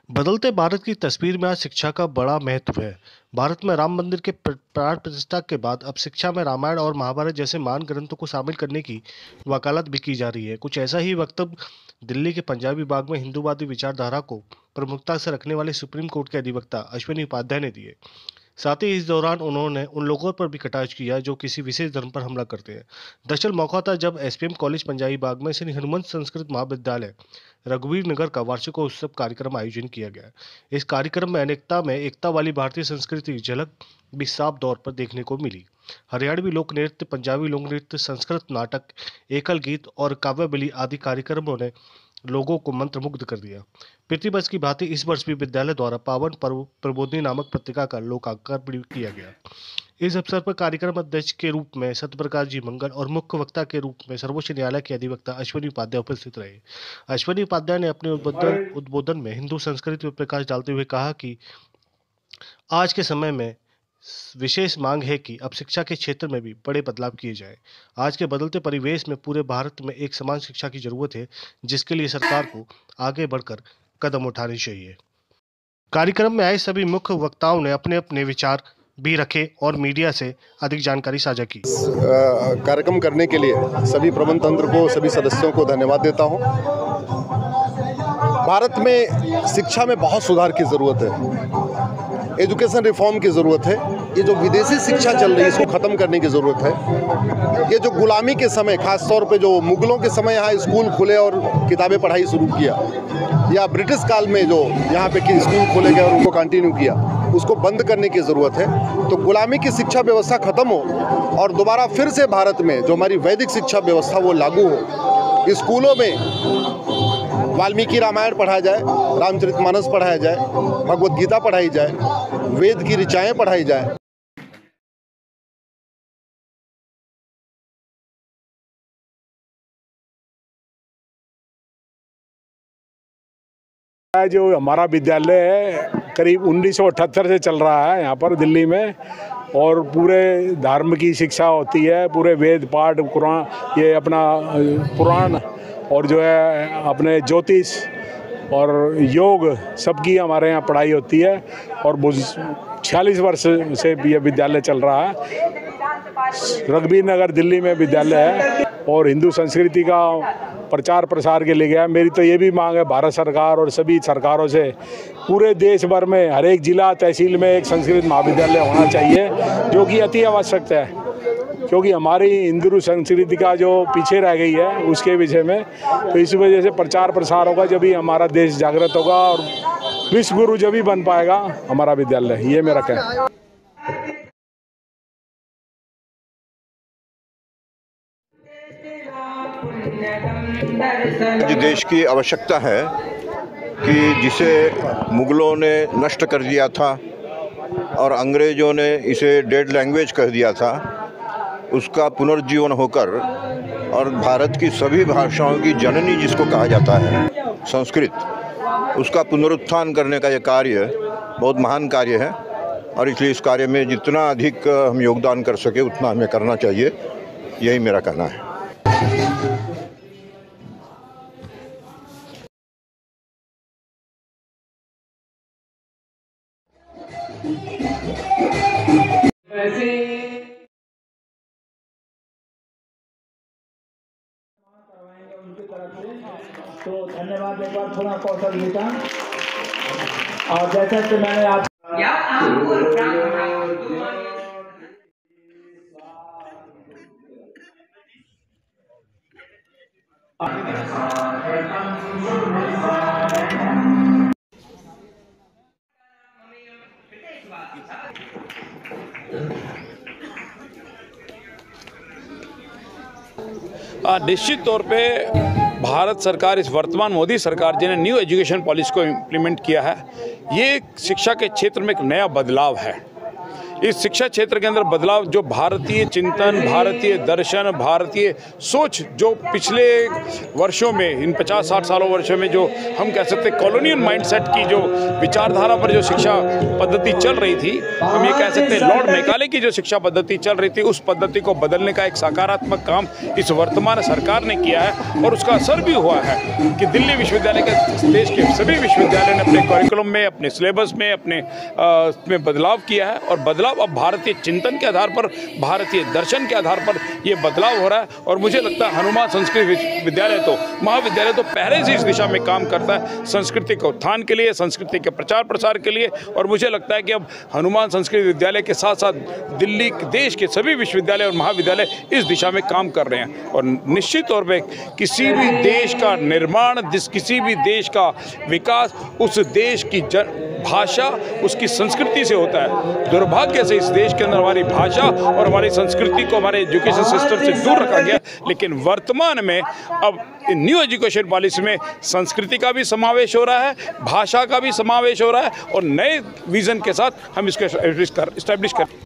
बदलते भारत की तस्वीर में आज शिक्षा का बड़ा महत्व है। भारत में राम मंदिर के प्राण प्रतिष्ठा के बाद अब शिक्षा में रामायण और महाभारत जैसे महान ग्रंथों को शामिल करने की वकालत भी की जा रही है। कुछ ऐसा ही वक्तव्य दिल्ली के पंजाबी बाग में हिंदूवादी विचारधारा को प्रमुखता से रखने वाले सुप्रीम कोर्ट के अधिवक्ता अश्विनी उपाध्याय ने दिए। साथ ही इस दौरान उन्होंने उन लोगों पर भी कटाक्ष किया जो किसी विशेष धर्म पर हमला करते हैं। दरअसल मौका था जब एसपीएम कॉलेज पंजाबी बाग में श्री हनुमंत संस्कृत महाविद्यालय रघुवीर नगर का वार्षिकोत्सव कार्यक्रम आयोजन किया गया। इस कार्यक्रम में अनेकता में एकता वाली भारतीय संस्कृति की झलक भी साफ तौर पर देखने को मिली। हरियाणवी लोक नृत्य, पंजाबी लोक नृत्य, संस्कृत नाटक, एकल गीत और काव्यबली आदि कार्यक्रमों ने लोगों को मंत्रमुग्ध कर दिया। प्रतिवर्ष की भांति इस वर्ष भी विद्यालय द्वारा पावन पर्व प्रबोधिनी नामक पत्रिका का लोकार्पण भी किया गया। इस अवसर पर कार्यक्रम अध्यक्ष के रूप में सत्यप्रकाश जी मंगल और मुख्य वक्ता के रूप में सर्वोच्च न्यायालय के अधिवक्ता अश्विनी उपाध्याय उपस्थित रहे। अश्विनी उपाध्याय ने अपने उद्बोधन में हिंदू संस्कृति पर प्रकाश डालते हुए कहा कि आज के समय में विशेष मांग है कि अब शिक्षा के क्षेत्र में भी बड़े बदलाव किए जाएं। आज के बदलते परिवेश में पूरे भारत में एक समान शिक्षा की जरूरत है, जिसके लिए सरकार को आगे बढ़कर कदम उठाने चाहिए। कार्यक्रम में आए सभी मुख्य वक्ताओं ने अपने अपने विचार भी रखे और मीडिया से अधिक जानकारी साझा की। कार्यक्रम करने के लिए सभी प्रबंध तंत्र को, सभी सदस्यों को धन्यवाद देता हूं। भारत में शिक्षा में बहुत सुधार की ज़रूरत है, एजुकेशन रिफॉर्म की ज़रूरत है। ये जो विदेशी शिक्षा चल रही है इसको ख़त्म करने की ज़रूरत है। ये जो गुलामी के समय, खास तौर पे जो मुगलों के समय यहाँ स्कूल खुले और किताबें पढ़ाई शुरू किया, या ब्रिटिश काल में जो यहाँ पे स्कूल खोले गए और उनको कंटिन्यू किया, उसको बंद करने की ज़रूरत है। तो गुलामी की शिक्षा व्यवस्था ख़त्म हो और दोबारा फिर से भारत में जो हमारी वैदिक शिक्षा व्यवस्था वो लागू हो। स्कूलों में वाल्मीकि रामायण पढ़ाया जाए, रामचरितमानस पढ़ाया जाए, भगवत गीता पढ़ाई जाए, वेद की ऋचाएँ पढ़ाई जाए। जो हमारा विद्यालय है करीब 1978 से चल रहा है यहाँ पर दिल्ली में, और पूरे धर्म की शिक्षा होती है, पूरे वेद पाठ, कुरान, ये अपना पुराण और जो है अपने ज्योतिष और योग सबकी हमारे यहाँ पढ़ाई होती है। और 46 वर्ष से ये विद्यालय चल रहा है। रघुवीर नगर दिल्ली में विद्यालय है और हिंदू संस्कृति का प्रचार प्रसार के लिए गया। मेरी तो ये भी मांग है भारत सरकार और सभी सरकारों से, पूरे देश भर में हर एक जिला तहसील में एक संस्कृत महाविद्यालय होना चाहिए, जो कि अति आवश्यक है, क्योंकि हमारी हिंदू संस्कृति का जो पीछे रह गई है उसके विषय में। तो इस वजह से प्रचार प्रसार होगा, जब भी हमारा देश जागृत होगा और विश्व गुरु जब भी बन पाएगा हमारा विद्यालय। ये मेरा कहना है। आज देश की आवश्यकता है कि जिसे मुगलों ने नष्ट कर दिया था और अंग्रेज़ों ने इसे डेड लैंग्वेज कह दिया था, उसका पुनर्जीवन होकर और भारत की सभी भाषाओं की जननी जिसको कहा जाता है संस्कृत, उसका पुनरुत्थान करने का ये कार्य बहुत महान कार्य है। और इसलिए इस कार्य में जितना अधिक हम योगदान कर सके उतना हमें करना चाहिए, यही मेरा कहना है। तो धन्यवाद एक बार थोड़ा कौशल जी का। और जैसा कि मैंने आप निश्चित तौर पे भारत सरकार, इस वर्तमान मोदी सरकार जी ने न्यू एजुकेशन पॉलिसी को इम्प्लीमेंट किया है। ये शिक्षा के क्षेत्र में एक नया बदलाव है। इस शिक्षा क्षेत्र के अंदर बदलाव, जो भारतीय चिंतन, भारतीय दर्शन, भारतीय सोच जो पिछले वर्षों में, इन 50-60 सालों वर्षों में जो हम कह सकते हैं कॉलोनियल माइंडसेट की जो विचारधारा पर जो शिक्षा पद्धति चल रही थी, हम ये कह सकते हैं लॉर्ड मैकाले की जो शिक्षा पद्धति चल रही थी, उस पद्धति को बदलने का एक सकारात्मक काम इस वर्तमान सरकार ने किया है और उसका असर भी हुआ है कि दिल्ली विश्वविद्यालय के, देश के सभी विश्वविद्यालय ने अपने करिकुलम में, अपने सिलेबस में, अपने में बदलाव किया है। और बदलाव अब भारतीय चिंतन के आधार पर, भारतीय दर्शन के आधार पर ये बदलाव हो रहा है। और मुझे लगता है हनुमान संस्कृत विद्यालय तो, महाविद्यालय तो पहले से इस दिशा में काम करता है, संस्कृति के उत्थान के लिए, संस्कृति के प्रचार प्रसार के लिए। और मुझे लगता है कि अब हनुमान संस्कृत विद्यालय के साथ साथ दिल्ली, देश के सभी विश्वविद्यालय और महाविद्यालय इस दिशा में काम कर रहे हैं। और निश्चित तौर पे किसी भी देश का निर्माण, किसी भी देश का विकास उस देश की भाषा, उसकी संस्कृति से होता है। दुर्भाग्य से इस देश के अंदर हमारी भाषा और हमारी संस्कृति को हमारे एजुकेशन सिस्टम से दूर रखा गया, लेकिन वर्तमान में अब न्यू एजुकेशन पॉलिसी में संस्कृति का भी समावेश हो रहा है, भाषा का भी समावेश हो रहा है और नए विजन के साथ हम इसको एस्टैब्लिश कर